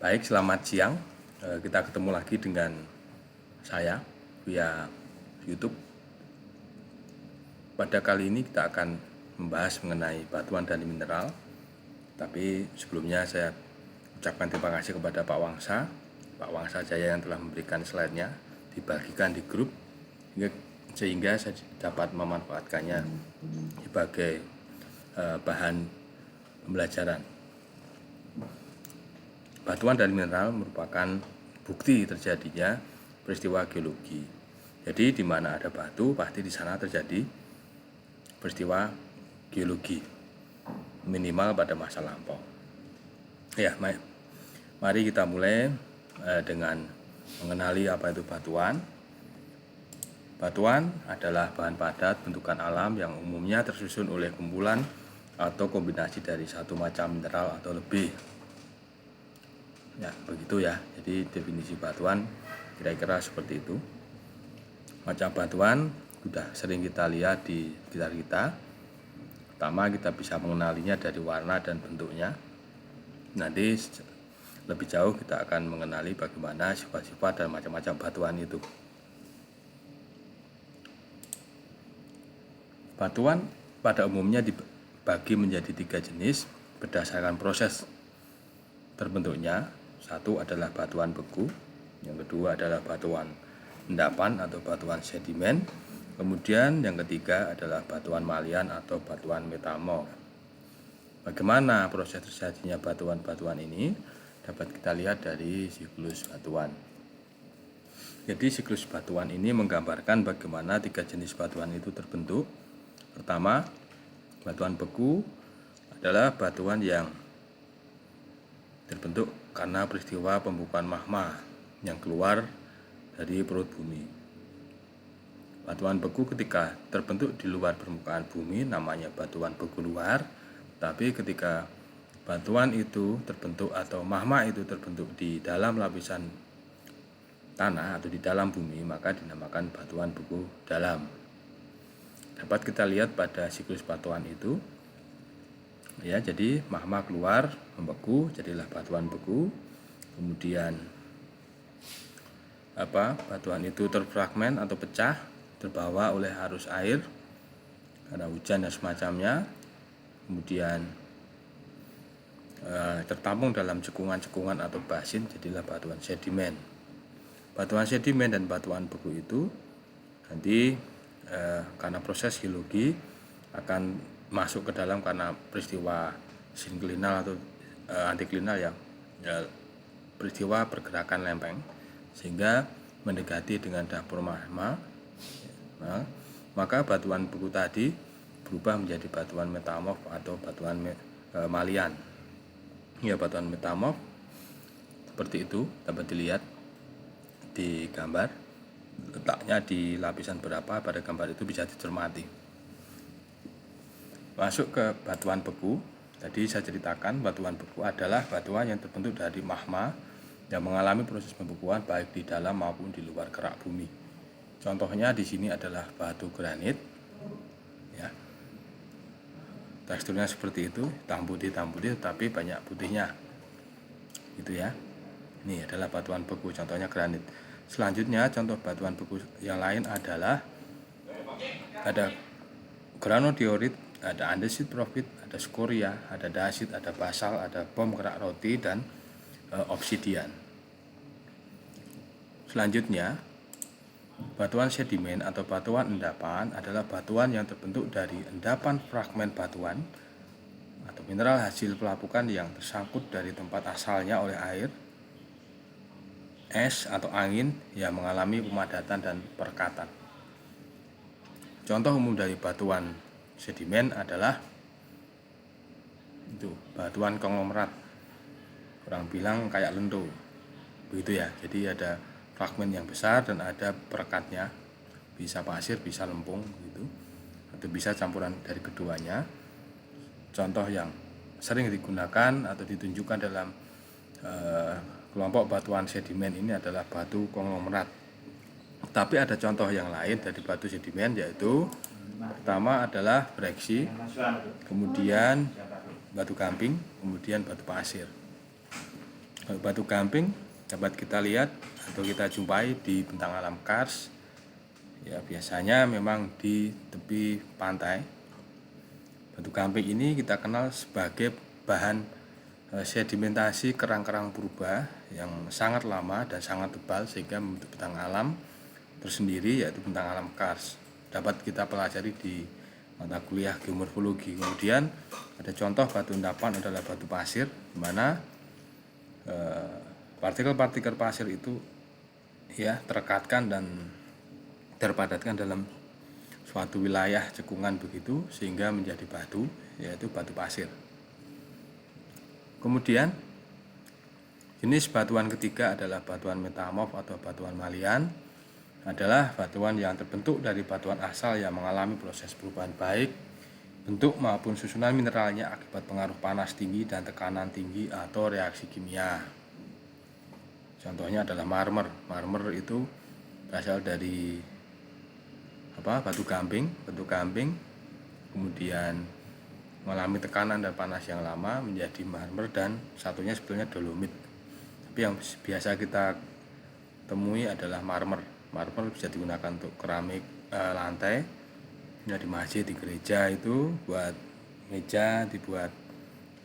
Baik, selamat siang. Kita ketemu lagi dengan saya via YouTube. Pada kali ini kita akan membahas mengenai batuan dan mineral. Tapi sebelumnya saya ucapkan terima kasih kepada Pak Wangsa Jaya yang telah memberikan slide-nya, dibagikan di grup sehingga saya dapat memanfaatkannya sebagai bahan pembelajaran. Batuan dan mineral merupakan bukti terjadinya peristiwa geologi. Jadi di mana ada batu pasti di sana terjadi peristiwa geologi, minimal pada masa lampau. Ya, mari kita mulai dengan mengenali apa itu batuan. Batuan adalah bahan padat bentukan alam yang umumnya tersusun oleh kumpulan atau kombinasi dari satu macam mineral atau lebih. Ya, begitu ya. Jadi definisi batuan kira-kira seperti itu. Macam batuan sudah sering kita lihat di sekitar kita. Pertama, kita bisa mengenalinya dari warna dan bentuknya. Nanti lebih jauh kita akan mengenali bagaimana sifat-sifat dan macam-macam batuan itu. Batuan pada umumnya dibagi menjadi 3 jenis berdasarkan proses terbentuknya. Satu adalah batuan beku, yang kedua adalah batuan endapan atau batuan sedimen, kemudian yang ketiga adalah batuan malian atau batuan metamorf. Bagaimana proses terjadinya batuan-batuan ini dapat kita lihat dari siklus batuan. Jadi siklus batuan ini menggambarkan bagaimana 3 jenis batuan itu terbentuk. Pertama, batuan beku adalah batuan yang terbentuk karena peristiwa pembukaan magma yang keluar dari perut bumi. Batuan beku ketika terbentuk di luar permukaan bumi namanya batuan beku luar, tapi ketika batuan itu terbentuk atau magma itu terbentuk di dalam lapisan tanah atau di dalam bumi, maka dinamakan batuan beku dalam. Dapat kita lihat pada siklus batuan itu. Ya, jadi magma keluar, membeku, jadilah batuan beku. Kemudian batuan itu terfragmen atau pecah, terbawa oleh arus air karena hujan dan semacamnya. Kemudian tertampung dalam cekungan-cekungan atau basin, jadilah batuan sedimen. Batuan sedimen dan batuan beku itu nanti karena proses geologi akan masuk ke dalam karena peristiwa sinklinal atau antiklinal ya, peristiwa pergerakan lempeng sehingga mendekati dengan dapur magma. Maka batuan beku tadi berubah menjadi batuan metamorf atau batuan malian. Ya, batuan metamorf seperti itu dapat dilihat di gambar. Letaknya di lapisan berapa pada gambar itu bisa dicermati. Masuk ke batuan beku. Tadi saya ceritakan batuan beku adalah batuan yang terbentuk dari magma yang mengalami proses pembekuan baik di dalam maupun di luar kerak bumi. Contohnya di sini adalah batu granit. Ya. Teksturnya seperti itu, hitam putih tapi banyak putihnya. Gitu ya. Ini adalah batuan beku, contohnya granit. Selanjutnya contoh batuan beku yang lain adalah ada granodiorit, ada andesit profit, ada skoria, ada dasit, ada basal, ada bom kerak roti, dan obsidian. Selanjutnya, batuan sedimen atau batuan endapan adalah batuan yang terbentuk dari endapan fragmen batuan atau mineral hasil pelapukan yang tersangkut dari tempat asalnya oleh air, es atau angin yang mengalami pemadatan dan perekatan. Contoh umum dari batuan sedimen adalah itu batuan konglomerat, orang bilang kayak lento, begitu ya. Jadi ada fragmen yang besar dan ada perekatnya, bisa pasir, bisa lempung gitu, atau bisa campuran dari keduanya. Contoh yang sering digunakan atau ditunjukkan dalam kelompok batuan sedimen ini adalah batu konglomerat. Tapi ada contoh yang lain dari batu sedimen, yaitu pertama adalah breksi, kemudian batu gamping, kemudian batu pasir. Batu gamping dapat kita lihat atau kita jumpai di bentang alam Kars. Ya, biasanya memang di tepi pantai. Batu gamping ini kita kenal sebagai bahan sedimentasi kerang-kerang purba yang sangat lama dan sangat tebal sehingga membentuk bentang alam tersendiri, yaitu bentang alam Kars. Dapat kita pelajari di mata kuliah geomorfologi. Kemudian ada contoh batu endapan adalah batu pasir, di mana partikel-partikel pasir itu ya terekatkan dan terpadatkan dalam suatu wilayah cekungan begitu sehingga menjadi batu, yaitu batu pasir. Kemudian jenis batuan ketiga adalah batuan metamorf atau batuan malian, adalah batuan yang terbentuk dari batuan asal yang mengalami proses perubahan baik bentuk maupun susunan mineralnya akibat pengaruh panas tinggi dan tekanan tinggi atau reaksi kimia. Contohnya adalah marmer. Marmer itu berasal dari batu gamping, kemudian mengalami tekanan dan panas yang lama menjadi marmer, dan satunya sebetulnya dolomit. Tapi yang biasa kita temui adalah marmer. Marmer bisa digunakan untuk keramik lantai, ya, di masjid, di gereja itu buat meja dibuat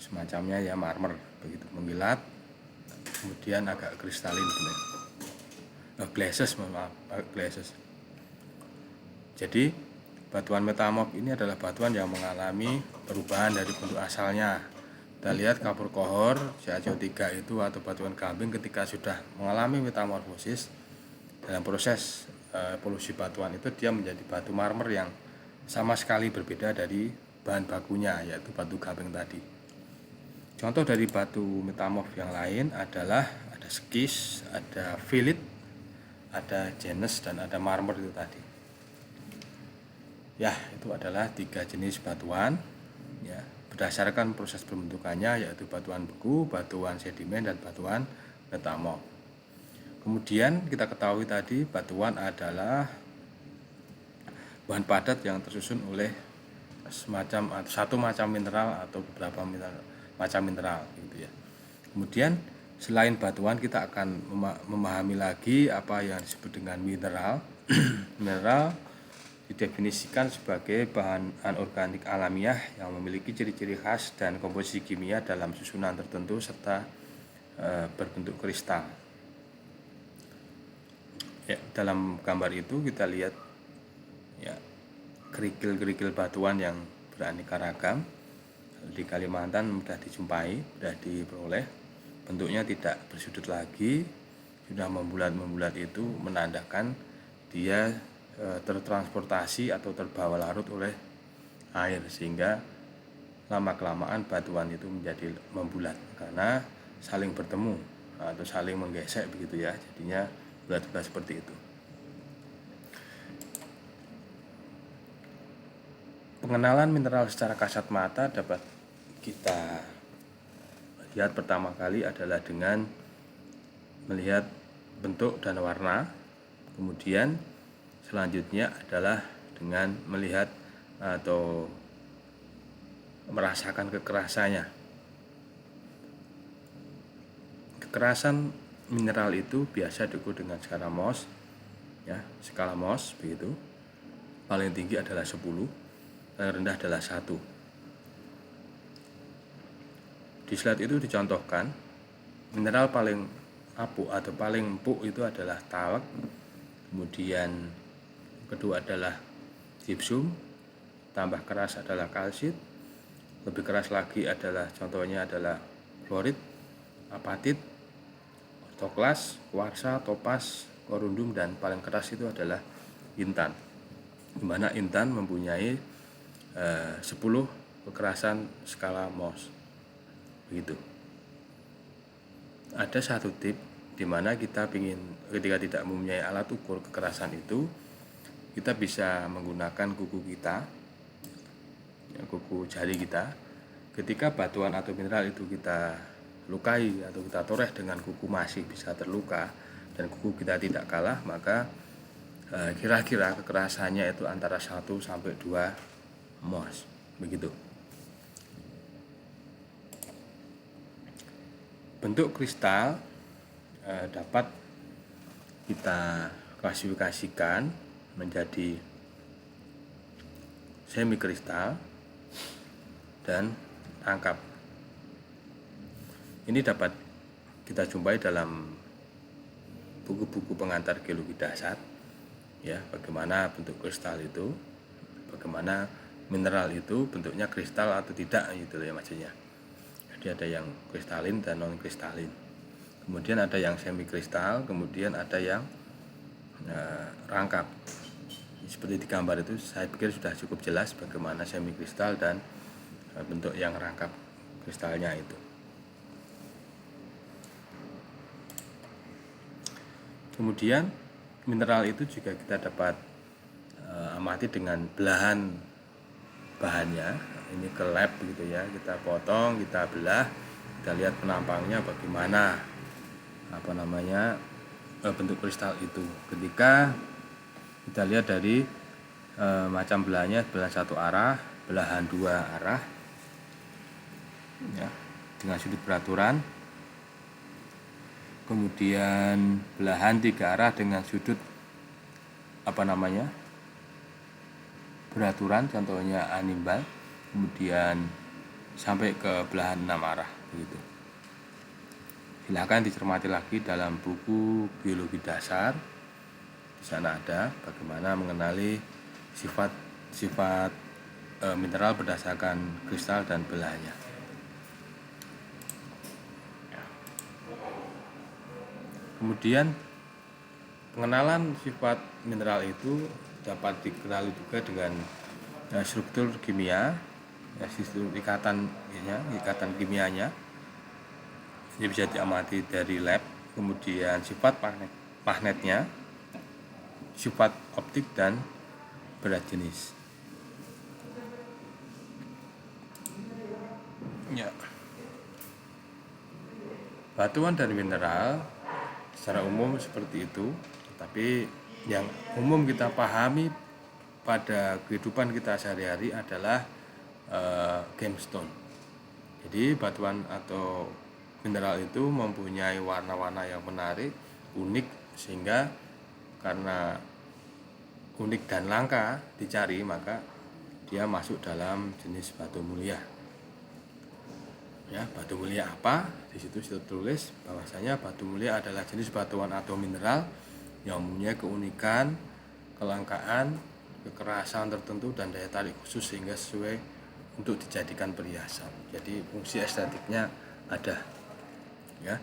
semacamnya ya marmer, begitu mengkilat, kemudian agak kristalin, glazes. Jadi batuan metamorf ini adalah batuan yang mengalami perubahan dari bentuk asalnya. Kita lihat kapur kohor CaCO3 itu atau batuan gamping ketika sudah mengalami metamorfosis dalam proses polusi batuan itu, dia menjadi batu marmer yang sama sekali berbeda dari bahan bakunya, yaitu batu gamping tadi. Contoh dari batu metamorf yang lain adalah ada skis, ada filit, ada jenes, dan ada marmer itu tadi. Ya, itu adalah 3 jenis batuan ya, berdasarkan proses pembentukannya, yaitu batuan beku, batuan sedimen, dan batuan metamorf. Kemudian kita ketahui tadi batuan adalah bahan padat yang tersusun oleh satu macam mineral atau beberapa macam mineral gitu ya. Kemudian selain batuan kita akan memahami lagi apa yang disebut dengan mineral. Mineral didefinisikan sebagai bahan anorganik alamiah yang memiliki ciri-ciri khas dan komposisi kimia dalam susunan tertentu serta berbentuk kristal. Ya, dalam gambar itu kita lihat ya kerikil-kerikil batuan yang beraneka ragam. Di Kalimantan mudah dijumpai, mudah diperoleh. Bentuknya tidak bersudut lagi, sudah membulat-membulat, itu menandakan dia tertransportasi atau terbawa larut oleh air, sehingga lama-kelamaan batuan itu menjadi membulat karena saling bertemu atau saling menggesek begitu ya, jadinya bulat-bulat seperti itu. Pengenalan mineral secara kasat mata dapat kita lihat pertama kali adalah dengan melihat bentuk dan warna. Kemudian selanjutnya adalah dengan melihat atau merasakan kekerasannya. Kekerasan mineral itu biasa diukur dengan skala Mohs ya, skala Mohs begitu. Paling tinggi adalah 10, paling rendah adalah 1. Di slide itu dicontohkan mineral paling apuk atau paling empuk itu adalah talc, kemudian kedua adalah gypsum, tambah keras adalah kalsit, lebih keras lagi adalah contohnya adalah fluorit, apatit, ortoklas, kuarsa, topas, korundum, dan paling keras itu adalah intan, di mana intan mempunyai 10 kekerasan skala Mohs begitu. Ada satu tip di mana kita ketika tidak mempunyai alat ukur kekerasan itu, kita bisa menggunakan kuku kita, ya, kuku jari kita. Ketika batuan atau mineral itu kita lukai atau kita toreh dengan kuku masih bisa terluka dan kuku kita tidak kalah, maka kira-kira kekerasannya itu antara 1 sampai 2 Mohs begitu. bentuk kristal dapat kita klasifikasikan menjadi semikristal dan rangkap. Ini dapat kita jumpai dalam buku-buku pengantar geologi dasar, ya, bagaimana bentuk kristal itu, bagaimana mineral itu bentuknya kristal atau tidak, gitu ya maksudnya. Jadi ada yang kristalin dan non kristalin, kemudian ada yang semi kristal, kemudian ada yang rangkap. Seperti di gambar itu saya pikir sudah cukup jelas bagaimana semi kristal dan bentuk yang rangkap kristalnya itu. Kemudian mineral itu juga kita dapat amati dengan belahan bahannya. Ini ke lab gitu ya, kita potong, kita belah, kita lihat penampangnya bagaimana bentuk kristal itu. Ketika kita lihat dari macam belahnya, belahan satu arah, belahan dua arah, ya, dengan sudut beraturan. Kemudian belahan tiga arah dengan sudut beraturan, contohnya animbal. Kemudian sampai ke belahan 6 arah begitu. Silakan dicermati lagi dalam buku geologi dasar. Di sana ada bagaimana mengenali sifat mineral berdasarkan kristal dan belahnya. Kemudian pengenalan sifat mineral itu dapat dikenali juga dengan struktur kimia, struktur ikatan kimianya. Ini bisa diamati dari lab. Kemudian sifat magnetnya, sifat optik dan berat jenis. Ya. Batuan dan mineral secara umum seperti itu, tapi yang umum kita pahami pada kehidupan kita sehari-hari adalah gemstone. Jadi batuan atau mineral itu mempunyai warna-warna yang menarik, unik, sehingga karena unik dan langka dicari, maka dia masuk dalam jenis batu mulia. Ya, batu mulia apa? Di situ tertulis bahwasanya batu mulia adalah jenis batuan atau mineral yang mempunyai keunikan, kelangkaan, kekerasan tertentu dan daya tarik khusus sehingga sesuai untuk dijadikan perhiasan. Jadi fungsi estetiknya ada. Ya.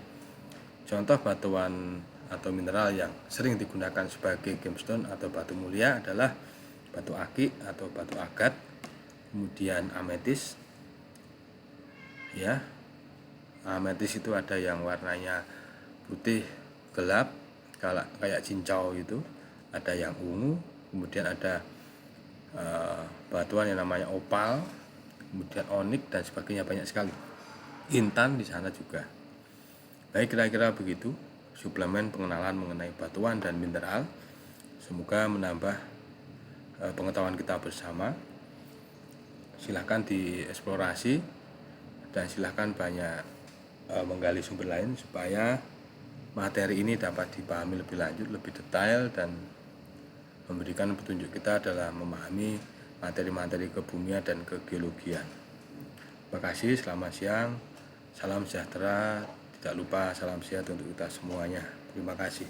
Contoh batuan atau mineral yang sering digunakan sebagai gemstone atau batu mulia adalah batu akik atau batu agat, kemudian ametis. Ya, ametis itu ada yang warnanya putih gelap kayak cincau itu, ada yang ungu, kemudian ada batuan yang namanya opal, kemudian onik dan sebagainya, banyak sekali. Intan di sana juga. Baik, kira-kira begitu suplemen pengenalan mengenai batuan dan mineral. Semoga menambah pengetahuan kita bersama. Silahkan dieksplorasi dan silahkan banyak menggali sumber lain supaya materi ini dapat dipahami lebih lanjut, lebih detail, dan memberikan petunjuk kita dalam memahami materi-materi kebumian dan kegeologian. Terima kasih, selamat siang, salam sejahtera, tidak lupa salam sehat untuk kita semuanya. Terima kasih.